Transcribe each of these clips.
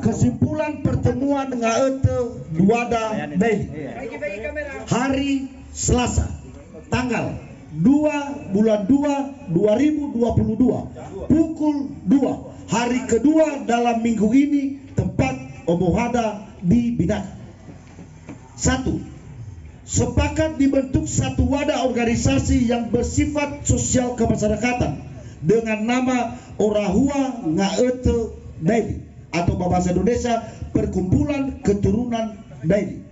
Kesimpulan pertemuan ngaete Duada Daily hari Selasa tanggal 2 bulan 2 2022 pukul 2 hari kedua dalam minggu ini tempat Omohada di Binaka. 1. Sepakat dibentuk satu wadah organisasi yang bersifat sosial kemasyarakatan dengan nama Orahua Ngaete Daily atau bahasa Indonesia Perkumpulan Keturunan Daily.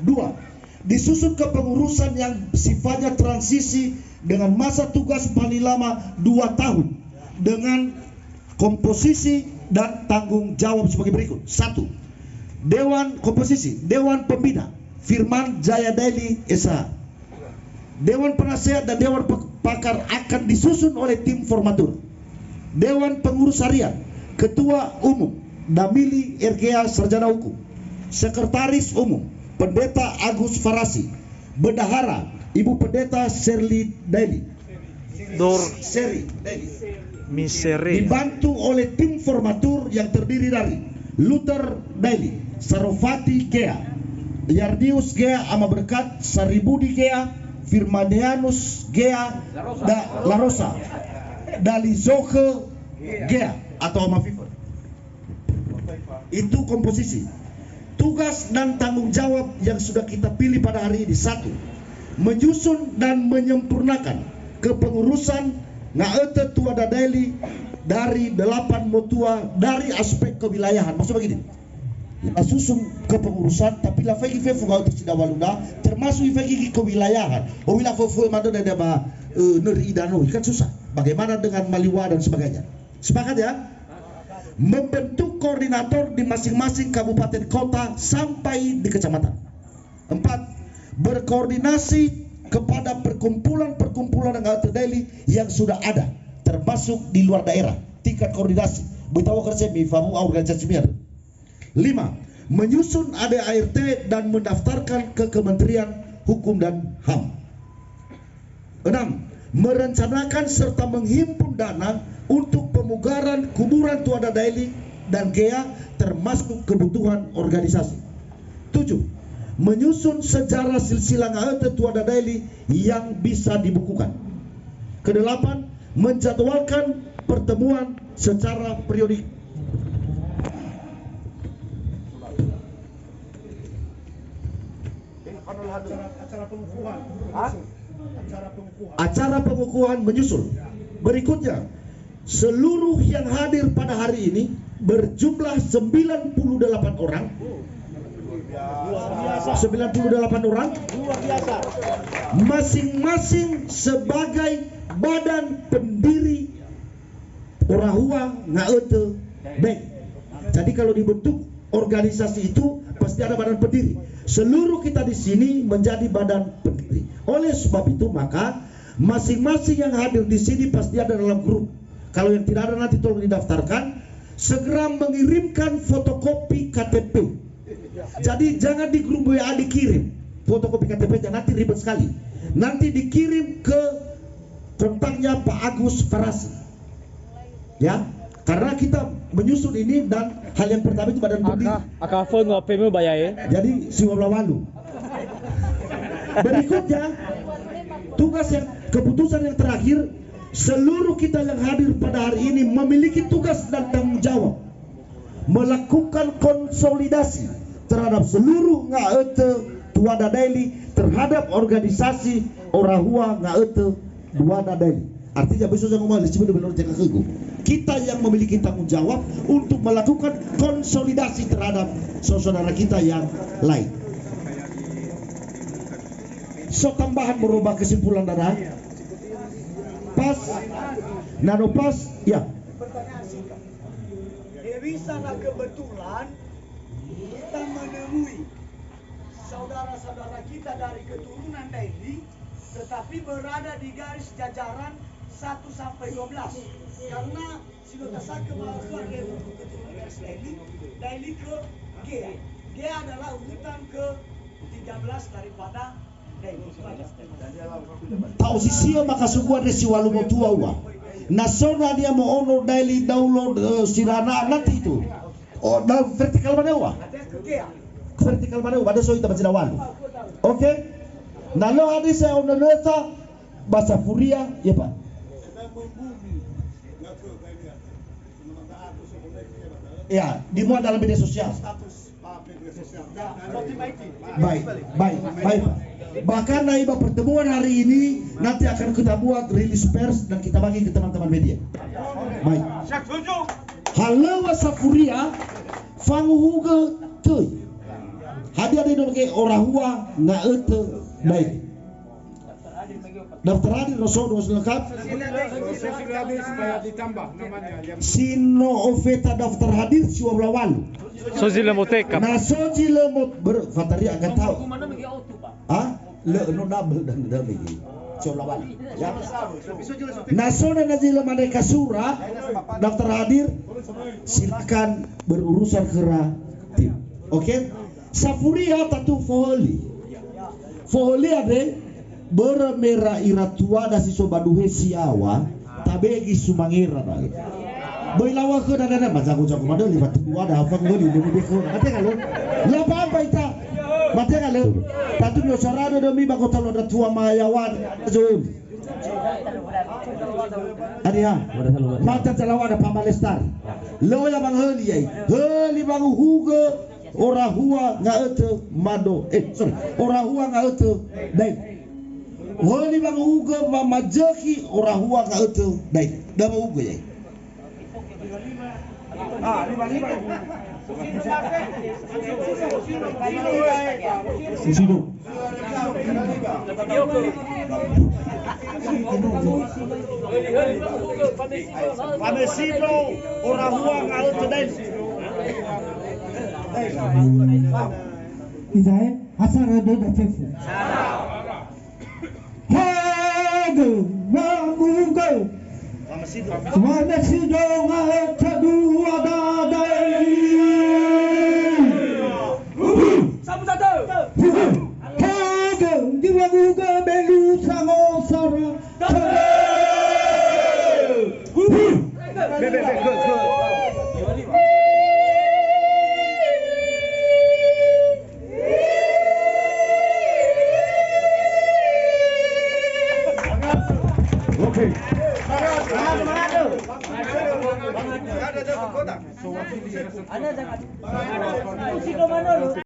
2. Disusun kepengurusan yang sifatnya transisi dengan masa tugas paling lama 2 tahun dengan komposisi dan tanggung jawab sebagai berikut. 1. Dewan Komposisi, Dewan Pembina Firman Jaya Daily SH. Dewan Penasehat dan Dewan Pakar akan disusun oleh tim formatur. Dewan Pengurus Harian, Ketua Umum Damili RGA Sarjana Hukum, Sekretaris Umum Pendeta Agus Farasi, Bendahara Ibu Pendeta Shirley Daily, Seri Daily, dibantu oleh tim formatur yang terdiri dari Luther Daily, Sarofati Gea, Yardius Gea ama Berkat, Saribudi Gea, Firmanianus Gea, La Rosa, Dalizoke Gea atau ama FIFA. Itu komposisi. Tugas dan tanggung jawab yang sudah kita pilih pada hari ini. 1. Menyusun dan menyempurnakan kepengurusan Ngaete Tuada Daily dari 8 motua dari aspek kewilayahan. Maksud begini, kita susun kepengurusan tapi la fagi fe fuga untuk tidak walunda termasuk fagi kewilayahan. Wila fo madu dan deba neri dano kan susah. Bagaimana dengan Maliwa dan sebagainya. Sepakat ya? Membentuk koordinator di masing-masing kabupaten kota sampai di kecamatan. 4. Berkoordinasi kepada perkumpulan-perkumpulan Ngaete Daily yang sudah ada termasuk di luar daerah. Tingkat koordinasi beritahu kerja famu organisasi biar. 5. Menyusun ADART dan mendaftarkan ke Kementerian Hukum dan HAM. 6. Merencanakan serta menghimpun dana untuk pemugaran kuburan Tuada Daily dan GEA termasuk kebutuhan organisasi. 7. Menyusun sejarah silsilah Ngaete Tuada Daily yang bisa dibukukan. Ke-8. Menjadwalkan pertemuan secara periodik. Acara pengukuhan menyusul. Berikutnya, seluruh yang hadir pada hari ini berjumlah 98 orang. 98 orang. Masing-masing sebagai badan pendiri Orahua Ngaete Daily. Jadi kalau dibentuk organisasi itu pasti ada badan pendiri. Seluruh kita di sini menjadi badan pendiri. Oleh sebab itu maka masing-masing yang hadir di sini pasti ada dalam grup. Kalau yang tidak ada nanti tolong didaftarkan. Segera mengirimkan fotokopi KTP. Jadi jangan di grup WA dikirim fotokopi KTP, jangan, nanti ribet sekali. Nanti dikirim ke kontaknya Pak Agus Farasi. Ya, karena kita menyusun ini dan hal yang pertama itu badan pendiri. Jadi si Wablawalu. Berikutnya tugas yang keputusan yang terakhir, seluruh kita yang hadir pada hari ini memiliki tugas dan tanggung jawab melakukan konsolidasi terhadap seluruh Ngaete Tuada Daily, terhadap organisasi Orahua Ngaete Tuada Daily. Artinya besok saya ngomong benar kita yang memiliki tanggung jawab untuk melakukan konsolidasi terhadap saudara kita yang lain. So tambahan merubah kesimpulan dana. Pas, nano pas, ya. Bisa nggak kebetulan kita menemui saudara-saudara kita dari keturunan Daily, tetapi berada di garis jajaran 1 sampai 12. Karena sudah saya kemauan dari keturunan garis Daily ke GEA. GEA adalah urutan ke 13 daripada Daily. Tahu sisia makasugua desi walumo tua. Nasional dia mau ono daily download sirana nanti itu. Oh, na vertikal mana wa? Vertikal mana wa? Ada so itu macam awal. Oke. Nalo hadis saya ono neta bahasa Furia, ya Pak. Ya, dimuat dalam media sosial. Baik, baik, baik Pak. Bahkan naiba pertemuan hari ini nanti akan kita buat rilis pers dan kita bagi ke teman-teman media. Baik. Halo Wasafuria, fanguhuga tuh. Hadir di dalam ke orahua nggak itu baik. Daftar hadir Rasul lengkap. Supaya ditambah namanya. Sino ofeta daftar hadir siwa belawan. Sozi lemoteka. Nah soji lemot berfatari akan tahu. Ah, le no double dan begini. Siwa belawan. Ya. Nasona najila mereka surah daftar hadir. Silakan berurusan kera tim. Oke? Safuria tatu foholi. Foholi ada bermera iratua dasi sobaduhe siawa tabegi sumangira na boilawa ke dana macam aku mana libat tua dah apa ngoli demi beko mate kalau la apa ita mate kalau tatu no sarado demi bako talo da tua mayawan zoom adia mata talawa da pamalestar lo ya bang heli bang hugo ora hua ngaete mado sorry ora hua ngaete dai wali bang uga mamajaki ora hua ka itu dai dama uga ya sino Panesino ora hua ka itu dai Isae hasara de fefu Hago, Mamugo, Wamesido, Tadu, Adadai. Hago, Diwamuga, Belu, Sango, Sara. Ada jangan. Sino Manolo.